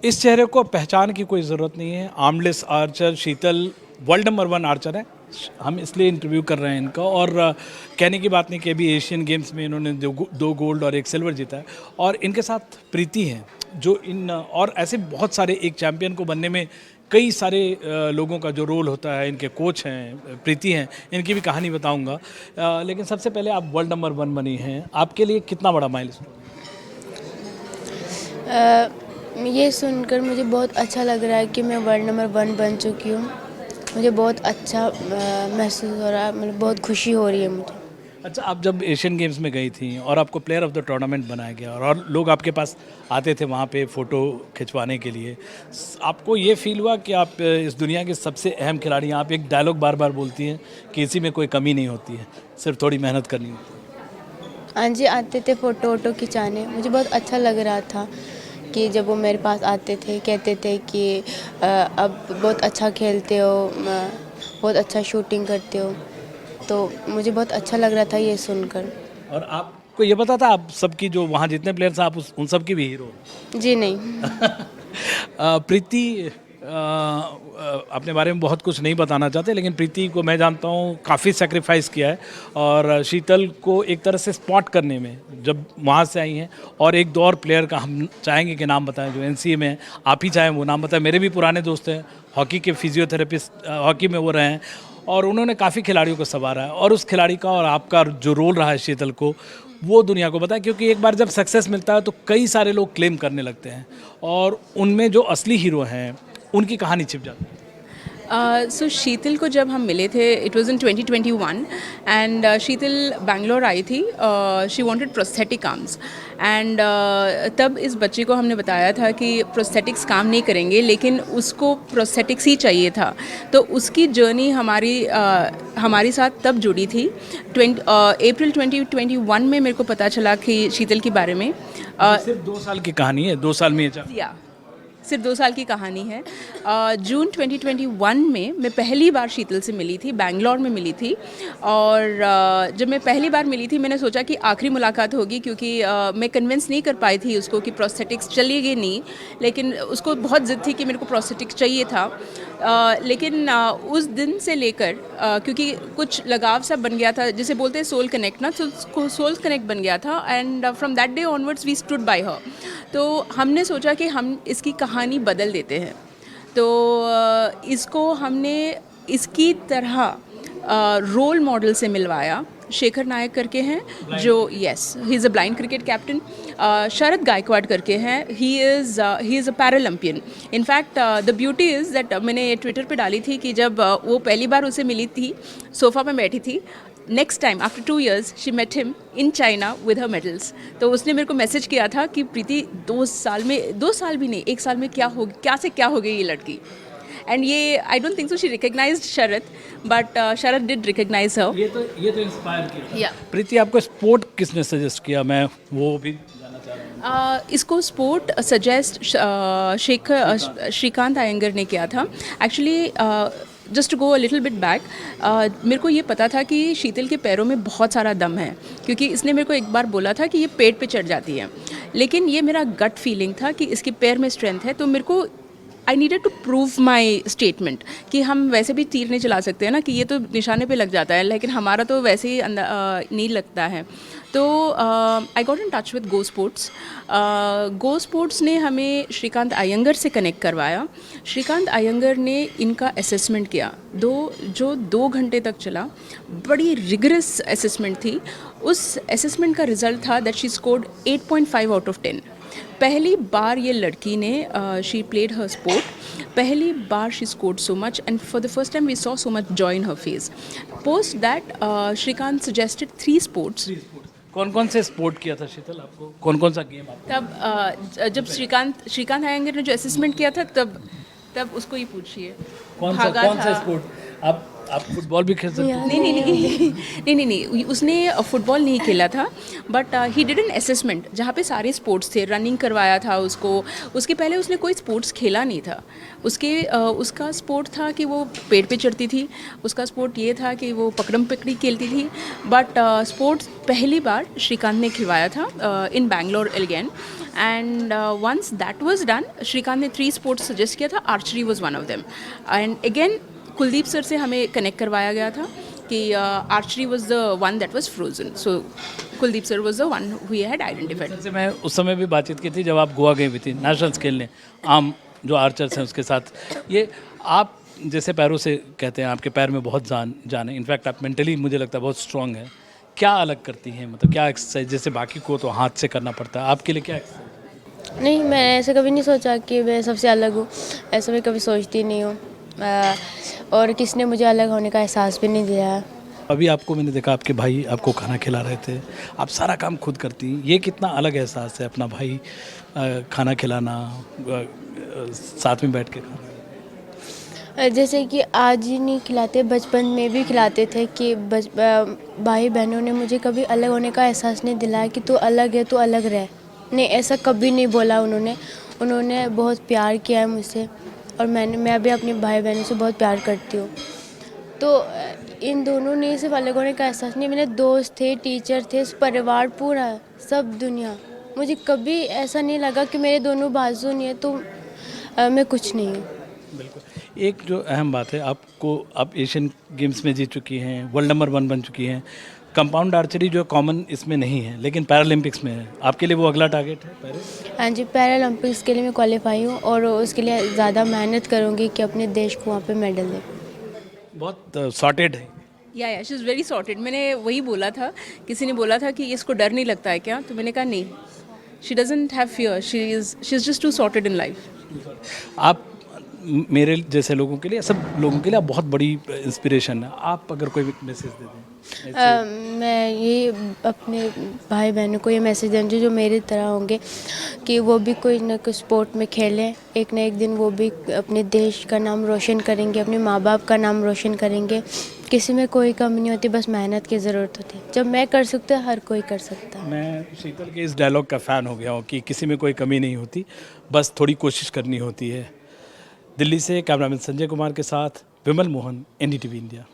इस चेहरे को पहचान की कोई ज़रूरत नहीं है। आर्मलेस आर्चर शीतल वर्ल्ड नंबर 1 आर्चर है। हम इसलिए इंटरव्यू कर रहे हैं इनका, और कहने की बात नहीं कि अभी एशियन गेम्स में इन्होंने दो गोल्ड और एक सिल्वर जीता है। और इनके साथ प्रीति हैं, जो और ऐसे बहुत सारे, एक चैम्पियन को बनने में कई सारे लोगों का जो रोल होता है। इनके कोच हैं, प्रीति हैं, इनकी भी कहानी बताऊंगा। लेकिन सबसे पहले आप वर्ल्ड नंबर 1 बनी हैं, आपके लिए कितना बड़ा माइलस्टोन? ये सुनकर मुझे बहुत अच्छा लग रहा है कि मैं वर्ल्ड नंबर 1 बन चुकी हूँ। मुझे बहुत अच्छा महसूस हो रहा है, मतलब बहुत खुशी हो रही है मुझे। अच्छा, आप जब एशियन गेम्स में गई थी और आपको प्लेयर ऑफ द टूर्नामेंट बनाया गया और लोग आपके पास आते थे वहाँ पे फ़ोटो खिंचवाने के लिए, आपको ये फील हुआ कि आप इस दुनिया के सबसे अहम खिलाड़ी हैं? आप एक डायलॉग बार बार बोलती हैं कि इसी में कोई कमी नहीं होती है, सिर्फ थोड़ी मेहनत करनी होती है। हाँ जी, आते थे फ़ोटो वोटो खिंचाने। मुझे बहुत अच्छा लग रहा था कि जब वो मेरे पास आते थे, कहते थे कि अब बहुत अच्छा खेलते हो, बहुत अच्छा शूटिंग करते हो। तो मुझे बहुत अच्छा लग रहा था ये सुनकर। और आपको ये पता था आप सबकी, जो वहाँ जितने प्लेयर्स हैं, आप उन सब की भी हीरो हो? जी नहीं। प्रीति, अपने बारे में बहुत कुछ नहीं बताना चाहते, लेकिन प्रीति को मैं जानता हूँ, काफ़ी सेक्रीफाइस किया है। और शीतल को एक तरह से स्पॉट करने में जब वहाँ से आई हैं, और एक दो और प्लेयर का हम चाहेंगे कि नाम बताएं जो एनसीए में हैं, आप ही चाहें वो नाम बताएं। मेरे भी पुराने दोस्त हैं, हॉकी के फिजियोथेरेपिस्ट, हॉकी में वो रहे हैं, और उन्होंने काफ़ी खिलाड़ियों को संवारा है। और उस खिलाड़ी का और आपका जो रोल रहा है शीतल को, वो दुनिया को बताया। क्योंकि एक बार जब सक्सेस मिलता है तो कई सारे लोग क्लेम करने लगते हैं, और उनमें जो असली हीरो हैं उनकी कहानी छिप जाती है। सो शीतल को जब हम मिले थे, इट वाज इन 2021 एंड शीतल बैंगलोर आई थी। She wanted prosthetic arms and तब इस बच्चे को हमने बताया था कि प्रोस्थेटिक्स काम नहीं करेंगे, लेकिन उसको प्रोस्थेटिक्स ही चाहिए था। तो उसकी जर्नी हमारी साथ तब जुड़ी थी। अप्रैल 2021 में मेरे को पता चला कि शीतल के बारे में। सिर्फ 2 साल की कहानी है, 2 साल में ये या सिर्फ 2 साल की कहानी है। जून 2021 में मैं पहली बार शीतल से मिली थी, बैंगलोर में मिली थी। और जब मैं पहली बार मिली थी, मैंने सोचा कि आखिरी मुलाकात होगी, क्योंकि मैं कन्विंस नहीं कर पाई थी उसको कि प्रोस्थेटिक्स चलेगी नहीं। लेकिन उसको बहुत ज़िद थी कि मेरे को प्रोस्थेटिक्स चाहिए था। लेकिन उस दिन से लेकर क्योंकि कुछ लगाव सा बन गया था, जिसे बोलते हैं सोल कनेक्ट ना, तो सोल कनेक्ट बन गया था। And from that day onwards we stood by her. तो हमने सोचा कि हम इसकी कहानी बदल देते हैं। तो इसको हमने इसकी तरह रोल मॉडल से मिलवाया। शेखर नायक करके हैं जो, yes, he is a blind cricket captain. Sharad Gaikwad करके हैं, he is a Paralympian. In fact the beauty is that मैंने ट्विटर पे डाली थी कि जब वो पहली बार उसे मिली थी, सोफ़ा पे बैठी थी, next time after 2 years she met him in China with her medals. तो उसने मेरे को मैसेज किया था कि प्रीति 2 साल में, 2 साल भी नहीं, 1 साल में क्या से क्या हो गई ये लड़की। एंड ये I don't think so she recognised Sharad, but Sharad did recognise her. ये तो इंस्पायर किया। या प्रीति, आपको स्पोर्ट किसने सजेस्ट किया? मैं वो भी जानना चाह रहा हूँ। इसको स्पोर्ट सजेस्ट श्रीकांत अयंगर ने किया था। Actually just to go a little bit back, मेरे को ये पता था कि शीतल के पैरों में बहुत सारा दम है, क्योंकि इसने मेरे को एक बार बोला था कि ये पेट पे चढ़ जाती है। लेकिन ये मेरा गट फीलिंग था कि इसके पैर में स्ट्रेंथ है। तो मेरे को I needed to prove my statement कि हम वैसे भी तीर नहीं चला सकते हैं ना, कि ये तो निशाने पे लग जाता है, लेकिन हमारा तो वैसे ही नहीं लगता है। तो I got in touch with go sports. Go sports ने हमें श्रीकांत अयंगर से कनेक्ट करवाया। श्रीकांत अयंगर ने इनका असेसमेंट किया, जो 2 घंटे तक चला। बड़ी रिगरस असेसमेंट थी। उस असेसमेंट का रिजल्ट था that she scored 8.5 out of 10। पहली बार ये लड़की ने, शी प्लेड हर स्पोर्ट, पहली बार she scored so much, and for the first time we saw so much joy in her face. Post that Srikanth suggested 3 sports. कौन कौन से स्पोर्ट किया था शीतल? आपको कौन कौन सा गेम आपको? तब जब श्रीकांत अयंगर ने जो असेसमेंट किया था, तब उसको ही पूछिए। कौन सा स्पोर्ट? आप फुटबॉल भी खेल सकते हैं? नहीं, उसने फुटबॉल नहीं खेला था, but he did an assessment जहाँ पे सारे स्पोर्ट्स थे। रनिंग करवाया था उसको। उसके पहले उसने कोई स्पोर्ट्स खेला नहीं था। उसका स्पोर्ट था कि वो पेड़ पे चढ़ती थी। उसका स्पोर्ट ये था कि वो पकड़म पकड़ी खेलती थी। बट स्पोर्ट्स पहली बार श्रीकांत ने खिलवाया था in Bangalore again. And once that was done, Srikanth ने 3 स्पोर्ट्स सजेस्ट किया था, archery was one of them. And again Kuldeep sir से हमें कनेक्ट करवाया गया था कि archery was the one that was frozen, so Kuldeep sir was the one who he had identified. से मैं उस समय भी बातचीत की थी जब आप गोवा गई हुई थी नेशनल्स खेलने, आम जो आर्चर्स हैं उसके साथ। ये आप जैसे पैरों से कहते हैं, आपके पैर में बहुत जान है, इनफैक्ट आप मेंटली मुझे लगता है बहुत स्ट्रांग है। क्या अलग करती हैं, मतलब क्या एक्सरसाइज, जैसे बाकी को तो हाथ से करना पड़ता है, आपके लिए क्या एक्सरसाइज? नहीं, मैंने ऐसा कभी नहीं सोचा कि मैं सबसे अलग हूँ, ऐसा मैं कभी सोचती नहीं हूँ। और किसने मुझे अलग होने का एहसास भी नहीं दिया है। अभी आपको मैंने देखा आपके भाई आपको खाना खिला रहे थे, आप सारा काम खुद करती हैं, ये कितना अलग एहसास है अपना भाई खाना खिलाना, साथ में बैठ के खाना। जैसे कि आज ही नहीं खिलाते, बचपन में भी खिलाते थे कि भाई बहनों ने मुझे कभी अलग होने का एहसास नहीं दिलाया कि तू अलग है, तू अलग रह। नहीं, ऐसा कभी नहीं बोला उन्होंने बहुत प्यार किया है मुझसे, और मैं भी अपने भाई बहनों से बहुत प्यार करती हूँ। तो इन दोनों ने सिर्फ अलग होने का एहसास नहीं, मेरे दोस्त थे, टीचर थे, परिवार पूरा, सब दुनिया, मुझे कभी ऐसा नहीं लगा कि मेरे दोनों बाजू नहीं है तो मैं कुछ नहीं हूँ। बिल्कुल। एक जो अहम बात है, आप एशियन गेम्स में जीत चुकी हैं, वर्ल्ड नंबर 1 बन चुकी हैं। कंपाउंड आर्चरी जो कॉमन इसमें नहीं है लेकिन पैरालंपिक्स में है, आपके लिए वो अगला टारगेट है पेरिस? हाँ जी, पैरालंपिक्स के लिए मैं क्वालिफाई हूँ और उसके लिए ज़्यादा मेहनत करूँगी कि अपने देश को वहाँ पे मेडल दें। बहुत सॉर्टेड है। या शी इज़ वेरी सॉर्टेड। मैंने वही बोला था, किसी ने बोला था कि इसको डर नहीं लगता है क्या, तो मैंने कहा नहीं, she doesn't have fear, she is just too sorted in life. आप मेरे जैसे लोगों के लिए, सब लोगों के लिए आप बहुत बड़ी इंस्पिरेशन है। आप अगर कोई मैसेज दे दें मैं ये अपने भाई बहनों को ये मैसेज दूँगी जो मेरी तरह होंगे कि वो भी कोई ना कोई स्पोर्ट में खेलें, एक ना एक दिन वो भी अपने देश का नाम रोशन करेंगे, अपने माँ बाप का नाम रोशन करेंगे। किसी में कोई कमी नहीं होती, बस मेहनत की ज़रूरत होती है। जब मैं कर सकता हूँ, हर कोई कर सकता है। मैं शीतल के इस डायलॉग का फ़ैन हो गया हूँ कि किसी में कोई कमी नहीं होती, बस थोड़ी कोशिश करनी होती है। दिल्ली से कैमरामैन संजय कुमार के साथ विमल मोहन, NDTV इंडिया।